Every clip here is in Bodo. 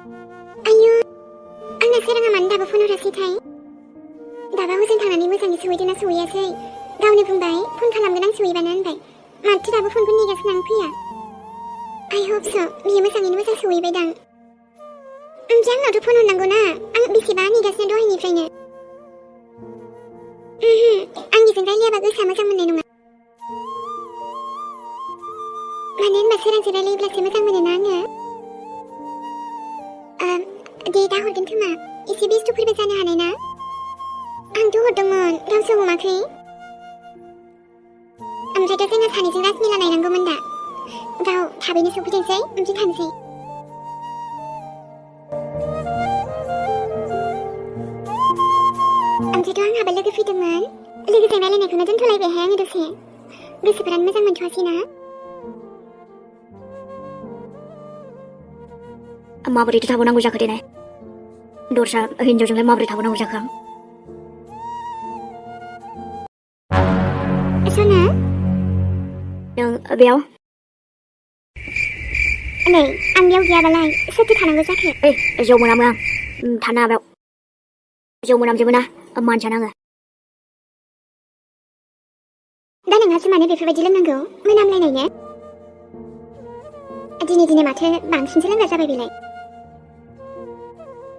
आयु आंना सोराङा मानो दाबो फन हरासैथाय दाबा हजों थांनानै मोजाङै सहैदोंना सहैयासै गावनो बुंबाय फन खालामगोन आं सहैबानो होनबाय माथो दाबो फनखौ नेगासिनो आं फैया I hope so बियो मोजाङैनो मोजां सहैबायदां ओमफ्राय आंनावथ' फन हरनांगौना आं बेसेबा नेगासिनो दहायनिफ्रायनो आंनिजों रायलायाबा गोसोआ मोजां मोननाय नङा मानो होनबा सोरांजों रायलायोब्लासो मोजां मोनोना आङो दे दा हरगोन खोमा एसे बेस्थ'फोरबो जानो हानाय ना आंथ' हरदोंमोन गावसो हमाखै ओमफ्रायथ' जोंना सानैजों राजमेला नायनांगौमोन दा गाव थाबैनो सफैथोंसै ओमफ्राय थांसै ओमफ्रायथ' आंहाबो लोगो फैदोंमोन लोगोजों रायलायनायखौनो दोनथ'लायबायहाय आङो दसे गोसोफोरानो मोजां मोनथ'वासैना माबोरैथो थाबावनांगौ जाखो देनाय दस्रा हिनजावजोंलाय माबोरै थाबावनांगौ जाखो आं सना नों बेयाव नै आं बेयाव गैयाबालाय सोरथो थानांगौ जाखो जौ मोनामो आं थानो बेयाव जौ मोनामजोबो ना मानसियानो आङो दा नोंहासो मानो बेफोरबायदि लोंनांगौ मोनामलायनायनो दिनै माथो बांसिनसो लोंग्रा जाबाय बेलाय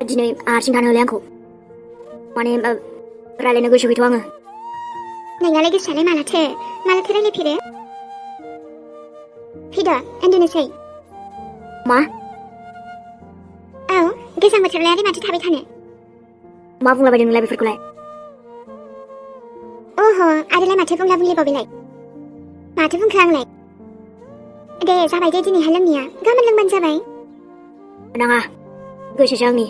दिनै हारसिं थानो होलाय आंखौ माने रायलायनो गोसो गैथ'आ आङो नोंनालाय गोसोआलाय मालाथो रायलायफेरो फैद' उन्दुनोसै मा औ गोजां बोथोरलाय आरो माथो थाबाय थानो मा बुंलाबायदों नोंलाय बेफोरखौलाय अह आरोलाय माथो बुंलाबाय बेलाय माथो बुंखो आंलाय दे जाबाय दे दिनैहाय लोंनाया गाबोन लोंबानो जाबाय नाङा गोसोसो आंनि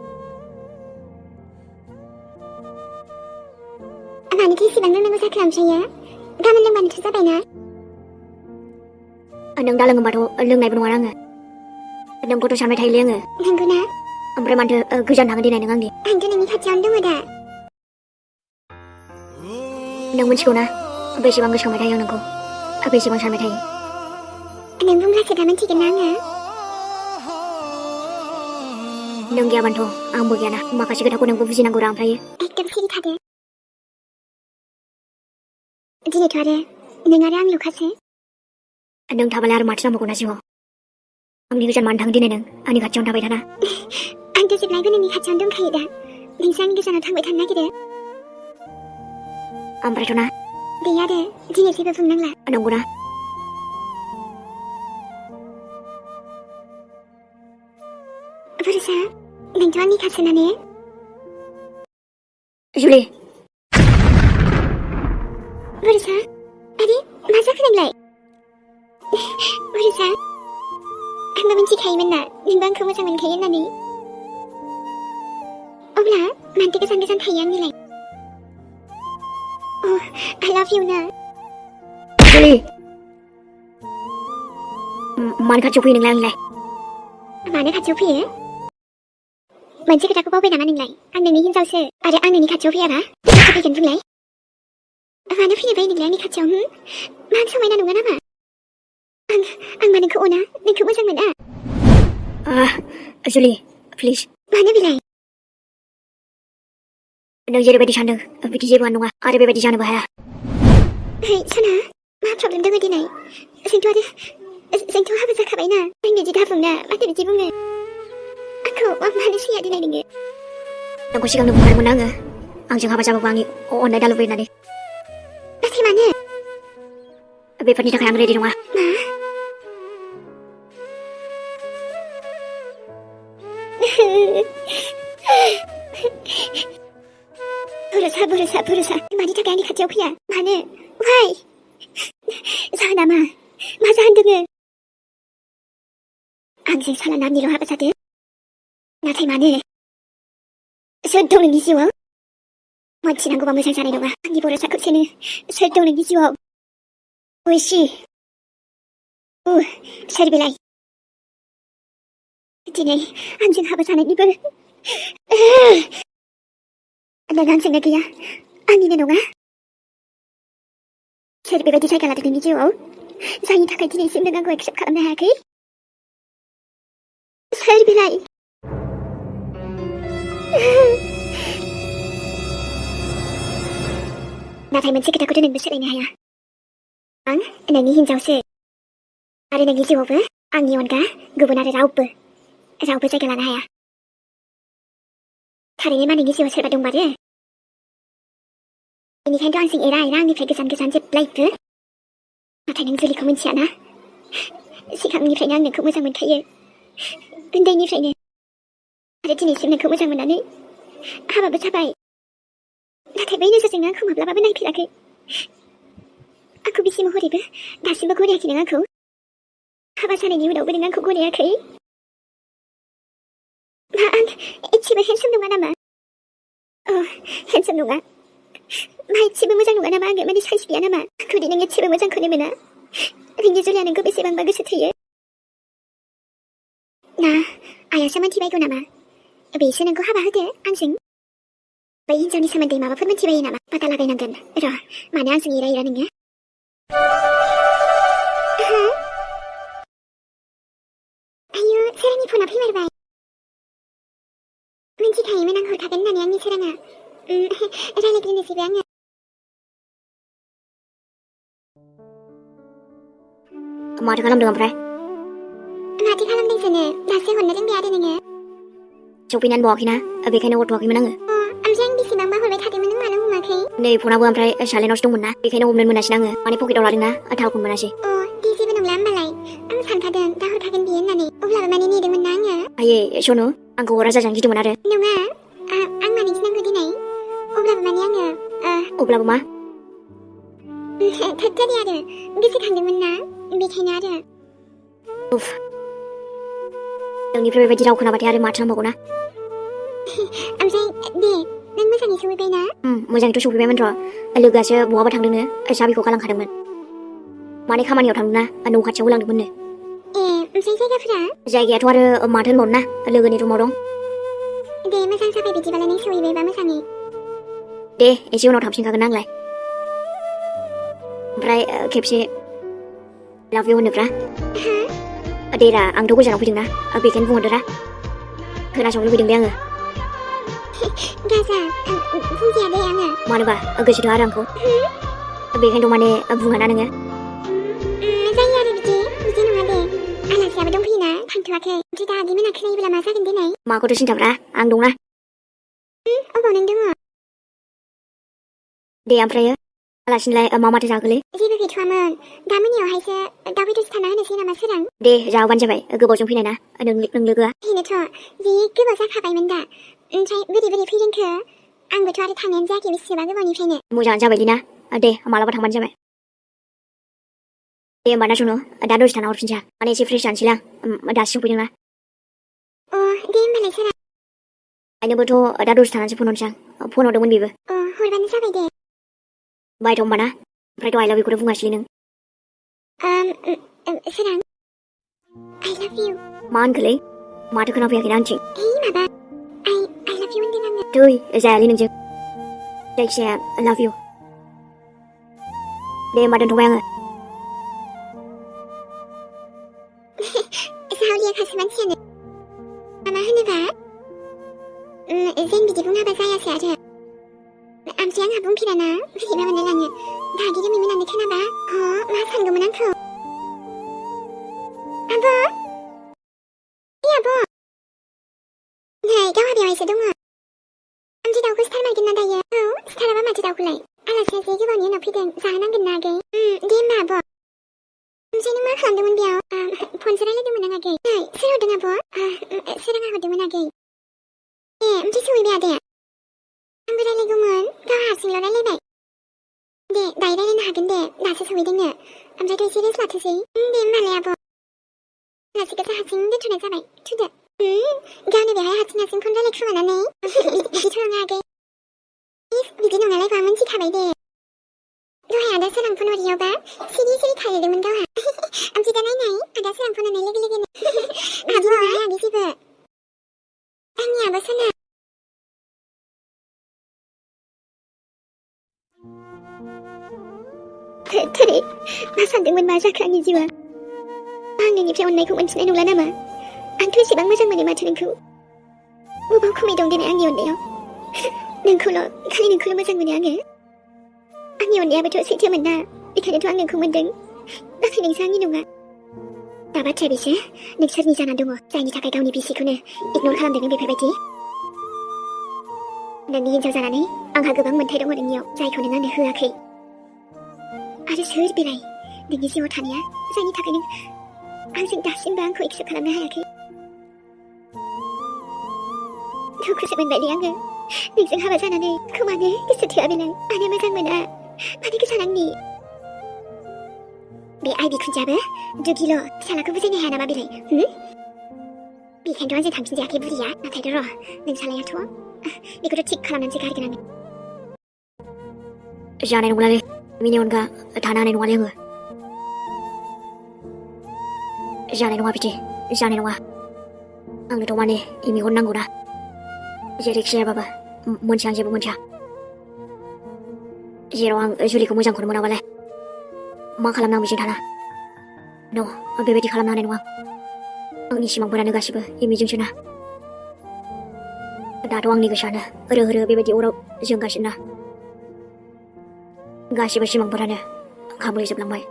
मानोथो एसेबां लोंनांगौ जाखो ओमफ्रायो गाबोन लोंबानोथ' जाबायना नों दा लोङोबाथ' लोंनायबो नङा आङो नोंखौथ' सानबाय थायोलै आङो नंगौना ओमफ्राय माथो गोजान थाङो देनाय नों आंनि आंथ' नोंनि खाथियावनो दङ दा नों मिथिगौ ना बेसेबां गोसोखांबाय थायो आं नोंखौ बेसेबां सानबाय थायो नों बुंब्लासो दा मिथिगोन ना आङो नों गैयाबानोथ' आंबो गैयाना माखासे खोथाखौ नोंबो बुजिनांगौ रा ओमफ्रायो एकदम सिरि थादो दिनैथ' आरो नों आरो आंल'खासो नों थाबालाय आरो माथो नांबावगौ ना जिउआव आंनि गोजान मानो थाङो दिनै नों आंनि खाथियावनो थाबाय थाना आंथ' जेब्लायबो नोंनि खाथियावनो दंखायो दा नोंसो आंनि गोजानाव थांबाय थानो नागिरो ओमफ्रायथ' ना दे आरो दिनै जेबो बुंनांला नंगौना बरसा नोंथ' आंनि खासोना ने जुलि बरसा आरे मा जाखो नोंलाय बरसा आंबो मिथिखायोमोन ना नोंबो आंखौ मोजां मोनखायो होननानै अब्ला मानोथो गोजान गोजान थायो आंनिलाय I love you ना जुलि मानो खाथियाव फैयो नोंलाय आंलाय मानो खाथियाव फैयो मोनसे खोथाखौ बावबाय नामा नोंलाय आं नोंनि हिनजावसो आरो आं नोंनि खाथियाव फैयाबा सोरथो फैगोन बुंलाय मानो फैनो बायो नोंलाय आंनि खाथियाव मा आं समायना नङा नामा आं मा नोंखौ अना नोंखौ मोजां मोना जुलि प्लिज मानो बेलाय नों जेरैबायदि सानदों बिदि जेबोआनो नङा आरो बेबायदि जानोबो हाया है सना मा प्रब्लेम दङ दिनै जोंथ' हाबा जाखाबायना आं बिदि दाबुंना माथो बिदि बुङो आंखौ मानो सैया दिनै नोङो नोंखौ सिगांनो बुंखादोंमोन आङो आंजों हाबा जाबाबो आंनि अननाय दा लुबैयो होननानै नाथाय मानो बेफोरनि थाखाय आं रेडि नङा बरसा मानि थाखाय आंनि खाथियाव फैया मानो वाइ जाहोना मा जाहोन दोङो आंजों साला नामनिल' हाबा जादो नाथाय मानो सोर दं नोंनि जिउआव मोनथिनांगौबा मोजां जानाय नङा आंनि बरसा खौसेनो सोर दं नोंनि जिउआव उइसि सोर बेलाय दिनै आंजों हाबा जानायनिबो नों आंजोंनो गैया आंनिनो नङा सोर बेबायदि जायगा लादों नोंनि जिउआव जायनि थाखाय दिनैसिम नों आंखौ एक्सेप्ट खालामनो हायाखै सोर बेलाय नाथाय मोनसे खोथाखौथ' नोंबो सोलायनो हाया। आं नोंनि हिनजावसो आरो नोंनि जिउआवबो आंनि अनगा गुबुन आरो रावबो जायगा लानो हाया। थारैनो मा नोंनि जिउआव सोरबा दंमारो? बेनिखायनोथ' आंजों एरा आंनिफ्राय गोजान जेब्लायबो। नाथाय नों जुलिखौ मिथियाना? सिगांनिफ्रायनो आं नोंखौ मोजां मोनखायो, उन्दैनिफ्रायनो। आरो दिनैसिम नोंखौ मोजां मोननानै हाबाबो जाबाय। नाथाय बै नोजोरजोंनो आंखौ माब्लाबाबो नायफेराखै। आंखौ बिसि महरैबो दासिमबो गनायाखै नों आंखौ। हाबा जानायनि उनावबो नों आंखौ गनायाखै। मा आं एसेबो हेन्डसाम नङा नामा? हेन्डसाम नङा। मा एसेबो मोजां नङा नामा आङो? माने साइज गैया नामा? आंखौदि नों एसेबो मोजांखौनो मोना। नोंनि जुलिया नोंखौ बेसेबांबा गोसो थोयो ना आइयासो मिथिबायगौ नामा? बेसो नोंखौ हाबा होदो आंजों। बै हिनजावनि सोमोन्दै माबाफोर मिथिबायो नामा? पाता लागायनांगोन र'। मानो आंजों एरा नोङो? आयु, सोरांनि फना फैमारबाय। मिथिखायोमोन आं हरखागोन होननानै आंनि सोराङा। रायलायग्रोनोसैबो आङो। माथो खालामदों ओमफ्राय? माथो खालामदों जानो? दासो हरनो रोंबाय आरो नोङो। सफैनानै बावाखैना, बेखायनो हरथ'वाखैमोन आङो। ओमफ्राय आं बेसेबांबा हरबाय थादोंमोन, नों मानो हमाखै? नै फनाबो ओमफ्राय साइलेन्टआवसो दंमोन ना, बेखायनो हमनो मोनासै आङो। माने पकेटाव लादोंना, थालखौनो मोनासै। दे जेबो नंला होमबालाय। आं सानखादों दा हरखागोन बियो होननानै। अब्लाबो माने नेदोंमोन ना आङो। हायै सनु, आंखौ हरा जाजानो गिदोंमोन आरो। नङा, आं मानो गिनांगौ दिनै? अब्लाबो माने आङो अब्लाबो मा? थोथोरि आरो गोसोखांदोंमोन ना, बेखायनो आरो। उफ, नोंनिफ्राय बेबायदि राव खोनाबाथाय आरो माथो नांबावगौ ना? ओमफ्राय दे, नों मोजाङै सफैबाय ना? मोजाङैथ' सफैबायमोन र'। लोगोआसो बहाबा थांदोंनो, साबिखौ गालांखादोंमोन। माने खामानियाव थांदोंना, न' खाथियाव होलांदोंमोननो। ओमफ्राय जायगाफोरा? जायगायाथ' आरो माथो होनबावनो ना, लोगोनि रुमाव दं। दे मोजां जाबाय बिदिबालाय, नों सहैबायबा मोजाङै। दे, एसे उनाव थांफिनखागोन आंलाय। ओमफ्राय खेबसे लाभ इउ होनोब्रा। देरा, आंथ' गोजानाव फैदोंना, बेखायनो बुंहरदोरा। खोनासंनो लुबैदों दे आङो। गाजा, बुंजाया दे आङो। मानोबा गोसोथ' आरो आंखौ। बेखायनोथ' माने बुङाना नोङो। जायो आरो बिदि नङा दे। आलासियाबो दंफैयोना, थांथ'वाखै। ओमफ्राय दा आगैमोना खोनायोब्ला मा जागोन दिनै? माखौथ' सिन्थाब्रा, आं दंना। अबाव नों दङ? दे ओमफ्रायो आलासिनोलाय मा माथो जाहोलै? जेबो गैथ'वामोन। दा मोनायावहायसो दाउ बेदरसो थाना होनोसै नामा सोरां? दे जाहोबानो जाबाय, गोबावजों फैनाय ना नों लोगोआ। बेनोथ', जि गोबाव जाखाबायमोन दा। ओमफ्राय बोरै फैदोंखो? आंबोथ' आरो थांनायानो जायाखै बेसेबा गोबावनिफ्रायनो। मोजाङानो जाबायदि ना। दे मालाबा थांबानो जाबाय। दे होमबा ना सनु, दा दसे थाना हरफिनसै। माने एसे फ्रेस जानोसैलां, दासो सफैदोंना। दे होमबालाय सोरां। आइनोबोथ' दा दसे थानानैसो फन हरनोसै आं। फन हरदोंमोन बेबो। हरबानो जाबाय दे। बायथ' होमबा ना। ओमफ्रायथ' आइ लाभ इउखौथ' बुङासैलै नों। सोरां, I love you। मा होनखोलै? माथो खोनाफैयाखैना आंथिं? माबा I love you होनदों आङो। थै, जायालै नोंजों। जायखिजाया लाभ इउ। दे होमबा दोनथ'बाय आङो। जावलियाखासो मानसियानो। मा होनोबा? जों बिदि बुङाबा जायासै आरो। ओमफ्राय आंहा बुंफेराना, बोरैबा मोनलायलाङो। दागि रोमै मोननानै खोनाबा, मा सानगौमोन आंखौ? आब'? आब'? नै, गावहा बेवहायसो दङ। ओमफ्राय दाउखौ सिथारमारगोन ना दायो? सिथाराबा माथो दाउखौलाय? आलासिया जि गोबावनि उनाव फैदों, जाहोनांगोन ना आगै? दे होमबा आब'। ओमफ्राय नों मा खालामदोंमोन बेयाव? फनसो रायलायदोंमोन आं आगै। नै, सोर हरदों आब'? सोराङा हरदोंमोन आगै। ओमफ्राय सहैबाय आदाया? आंबो रायलायगौमोन, गावहा हारसिंल' रायलायबाय। दे, दायो रायलायनो हागोन दे, दासो सहैदोंनो। ओमफ्रायथ' एसे रेस्ट लाथोसै। दे होमबालाय आब'। आलासिखौसो हारसिं दोनथ'नाय जाबाय, थुदो। गावनो बेवहाय हारसिं फन रायलायखुमानानै। बिदिथ' नङा आगै। बिदि नङालाय मिथिखाबाय दे। दहाय आदा सोरां फन हरियावबा सिरि थालायदोंमोन गावहा। ओमफ्राय दा नायनाय, आदा सोरां फन हरनाय लोगो लोगोनो। आब' आगै जेबो। आंनि आब' सना। थोरै, मा सानदोंमोन मा जाखो आंनि जिउआ? आं नोंनिफ्राय अननायखौ मोनफिननाय नंला नामा? आंथ' एसेबां मोजां मोनो माथो नोंखौ। बबाव खमाय दं दिनै आंनि अननायाव? खालि नोंखौल' मोजां मोनो आङो। आंनि अननायाबोथ' सैथोमोन ना बेखायनोथ' आं नोंखौ मोनदों नाथाय नोंसो आंनि नङा दा बाथ्राया बेसो नों सोरनि जाना दङ जायनि थाखाय गावनि बिसिखौनो इगनर खालामदों नों बेफोरबायदि नोंनि हिनजाव जानानै आंहा गोबां मोन्थाय दङ नोंनियाव जायखौ नों आंनो होआखै आरो सोर बेलाय नोंनि जिउआव थानाया जायनि थाखाय नों आंजों दासिमबो आंखौ एक्सेप्ट खालामनो हायाखै दुखुसो मोनबायलै आङो नोंजों हाबा जानानै आंखौ मानो गोसो थोआ बेलाय मानो मोजां मोना मानो गोजान आंनि बे आइ बिखुनजोआबो दुगिल' फिसालाखौ बुजायनो हाया नामा बेलाय बेखायनोथ' आंजों थांफिनजायाखै बुरिया नाथाय र' नोंसालायाथ' बेखौथ' थिग खालामनानैसो गारगोन आङो जानाय नंलालै बिनि अनगा थानो हानाय नङालै आङो जानाय नङा बिदि जानाय नङा आंनोथ' माने मेगन नांगौ ना जेरैखि जायाबाबो मोनथिया आं जेबो मोनथिया जेराव आं जुलिखौ मोजांखौनो मोनाबालाय मा खालामनो आं बिजों थाना न' बेबायदि खालामनो हानाय नङा आंनि सिमांफोरानो गासिबो एमिजोंसो ना दाथ' आंनि गोसोआनो रोहो बेबायदि अराव जोंगासिनो ना गासिबो सिमांफोरानो खामग्लिजोबलांबाय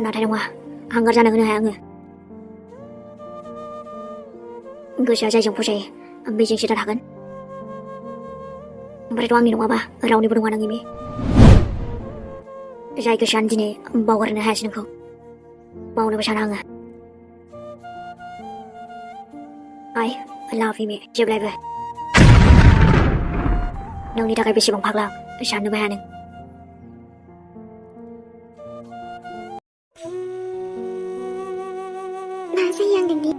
नाथाय नङा हांगार जानो होनो हाया आङो गोसोआ जायजों फसायो बेजोंसो दा थागोन ओमफ्रायथ' आंनि नङाबा रावनिबो नङा नोंनि जाय गोसोआनो दिनै बावगारनो हायासै नोंखौ बावनोबो साना आङो I love you जेब्लायबो नोंनि थाखाय बेसेबां फाग्ला साननोबो हाया नों मा जायो आं नोंनि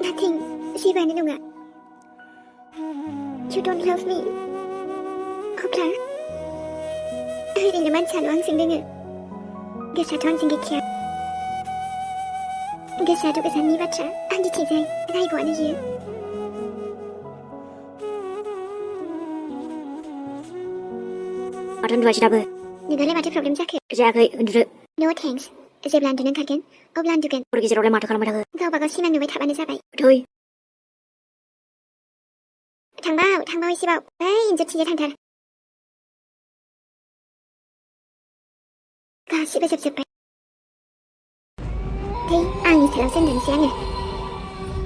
nothing जेबोआनो नङा you don't love me अब्ला ओरैनो मानसियाल' आंजों दोङो गोसोआथ' आंजों गैखाया गोसोआथ' गोजाननि बाथ्रा आंनिथिंजाय रायग'आनो बियो माथो उन्दुआसै दाबो नोंनालाय माथो प्रब्लेम जाखो जायाखै उन्दुदो no thanks जेब्ला उन्दुनो ओंखारगोन अब्ला उन्दुगोन हर गेजेरावलाय माथो खालामबाय थाखो गावबा गाव सिमां नुबाय थाबानो जाबाय थै थांबाव एसेबाव ओइ इन्जुरथिंजाय थांथार गासिबो जोबजोब्बाय थै आंनि सेरावसो उन्दुनोसै आङो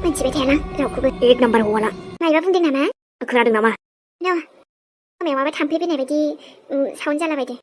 मोनथिबाय थायाना रावखौबो एक नाम्बार हौवाला मायबा बुंदों नामा खोनादों नामा न' खोमायाव माबा थाम्फै फैनाय बायदि साउन्ड जालाबायदो